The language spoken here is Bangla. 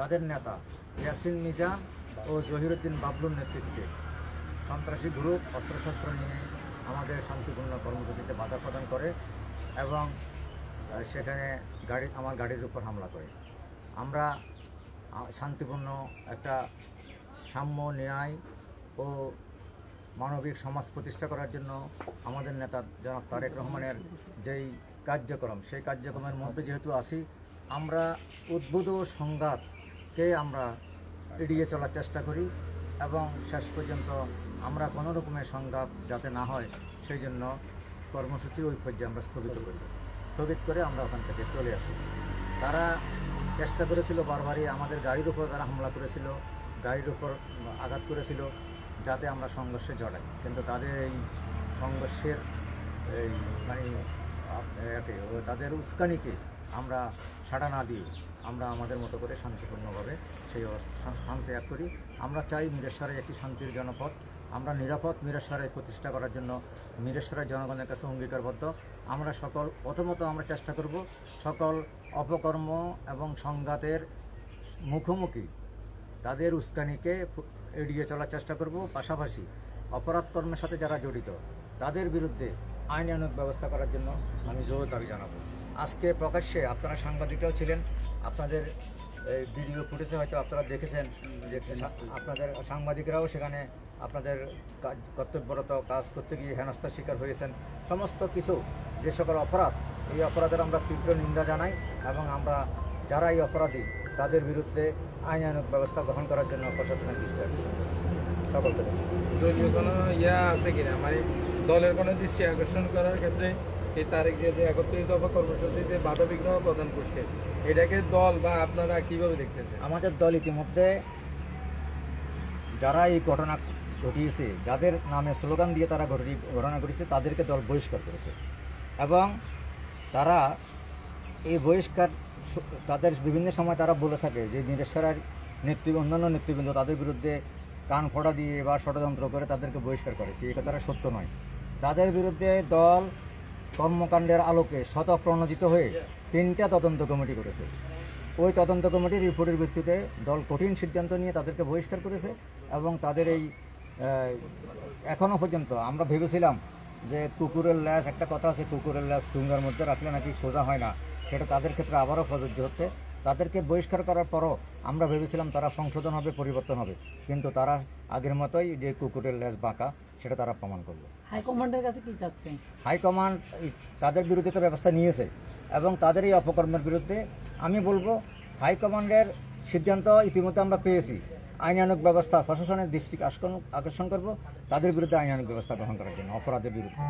তাদের নেতা ইয়াসিন মিজান ও জহিরুদ্দিন বাবলুর নেতৃত্বে সন্ত্রাসী গ্রুপ অস্ত্রশস্ত্র নিয়ে আমাদের শান্তিপূর্ণ কর্মসূচিতে বাধা প্রদান করে এবং সেখানে আমার গাড়ির উপর হামলা করে। আমরা শান্তিপূর্ণ একটা সাম্য, ন্যায় ও মানবিক সমাজ প্রতিষ্ঠা করার জন্য আমাদের নেতা জনাব তারেক রহমানের যেই কার্যক্রম, সেই কার্যক্রমের মধ্যে যেহেতু আসি, আমরা উদ্ভুত সংঘাতকে আমরা এড়িয়ে চলার চেষ্টা করি এবং শেষ পর্যন্ত আমরা কোনো রকমের সংঘাত যাতে না হয় সেই জন্য কর্মসূচি ওই পর্যায়ে আমরা স্থগিত করে আমরা ওখান থেকে চলে আসি। তারা চেষ্টা করেছিল বারবারই আমাদের গাড়ির উপর তারা হামলা করেছিল, গাড়ির উপর আঘাত করেছিল যাতে আমরা সংঘর্ষে জড়াই, কিন্তু তাদের এই সংঘর্ষের এই তাদের উস্কানিকে আমরা সাড়া না দিয়ে আমরা আমাদের মতো করে শান্তিপূর্ণভাবে সেই স্থান ত্যাগ করি। আমরা চাই মিরেশ্বরে একটি শান্তির জনপদ, আমরা নিরাপদ মিরেশ্বরে প্রতিষ্ঠা করার জন্য মিরেশ্বরের জনগণের কাছে অঙ্গীকারবদ্ধ। আমরা প্রথমত আমরা চেষ্টা করব সকল অপকর্ম এবং সংঘাতের মুখোমুখি তাদের উস্কানিকে এড়িয়ে চলার চেষ্টা করব। পাশাপাশি অপরাধ কর্মের সাথে যারা জড়িত তাদের বিরুদ্ধে আইনানুগ ব্যবস্থা করার জন্য আমি জোর দাবি জানাবো। আজকে প্রকাশ্যে আপনারা সাংবাদিকরাও ছিলেন, আপনাদের ভিডিও ফুটেজে হয়তো আপনারা দেখেছেন যে আপনাদের সাংবাদিকরাও সেখানে আপনাদের কর্তব্যরত কাজ করতে গিয়ে হেনস্থার শিকার হয়েছেন। সমস্ত কিছু যে সকল অপরাধ, এই অপরাধের আমরা তীব্র নিন্দা জানাই এবং আমরা যারা এই অপরাধী তাদের বিরুদ্ধে আইনানুগ ব্যবস্থা গ্রহণ করার জন্য প্রশাসনের দৃষ্টি আকর্ষণ করছি। সকলকে দলীয় কোনো আছে কিনা, মানে দলের কোনো দৃষ্টি আকর্ষণ করার ক্ষেত্রে এই তারিখ যে 31 দফা কর্মসূচিতে বাধা বিঘ্ন প্রদান করছে, এটাকে দল বা আপনারা কিভাবে দেখতেছেন? আমাদের দল ইতিমধ্যে যারা এই ঘটনা ঘটিয়েছে, যাদের নামে স্লোগান দিয়ে তারা ঘটনা ঘটিয়েছে, তাদেরকে দল বহিষ্কার করেছে এবং তারা এই বহিষ্কার তাদের বিভিন্ন সময় তারা বলে থাকে যে মিরেশ্বরের অন্যান্য নেতৃবৃন্দ তাদের বিরুদ্ধে কান ফোড়া দিয়ে বা ষড়যন্ত্র করে তাদেরকে বহিষ্কার করেছে। এই কথাটা সত্য নয়। তাদের বিরুদ্ধে দল কর্মকাণ্ডের আলোকে স্বতঃপ্রণোদিত হয়ে 3টা তদন্ত কমিটি করেছে। ওই তদন্ত কমিটির রিপোর্টের ভিত্তিতে দল কঠিন সিদ্ধান্ত নিয়ে তাদেরকে বহিষ্কার করেছে এবং তাদের এই এখনও পর্যন্ত আমরা ভেবেছিলাম যে কুকুরের ল্যাস, একটা কথা আছে, কুকুরের ল্যাস সুঙ্গার মধ্যে রাখলে নাকি সোজা হয় না, সেটা তাদের ক্ষেত্রে আবারও প্রযোজ্য হচ্ছে। তাদেরকে বহিষ্কার করার পরও আমরা ভেবেছিলাম তারা সংশোধন হবে, পরিবর্তন হবে, কিন্তু তারা আগের মতোই যে কুকুরের ল্যাস বাঁকা সেটা তারা প্রমাণ করবে। হাইকমান্ডের কাছে কি চাচ্ছেন? হাইকমান্ড তাদের বিরুদ্ধে তো ব্যবস্থা নিয়েছে এবং তাদের এই অপকর্মের বিরুদ্ধে আমি বলবো হাইকমান্ডের সিদ্ধান্ত ইতিমধ্যে আমরা পেয়েছি। আইনানুগ ব্যবস্থা প্রশাসনের দৃষ্টি আকর্ষণ করব তাদের বিরুদ্ধে আইনানুগ ব্যবস্থা গ্রহণ করার জন্য অপরাধের বিরুদ্ধে।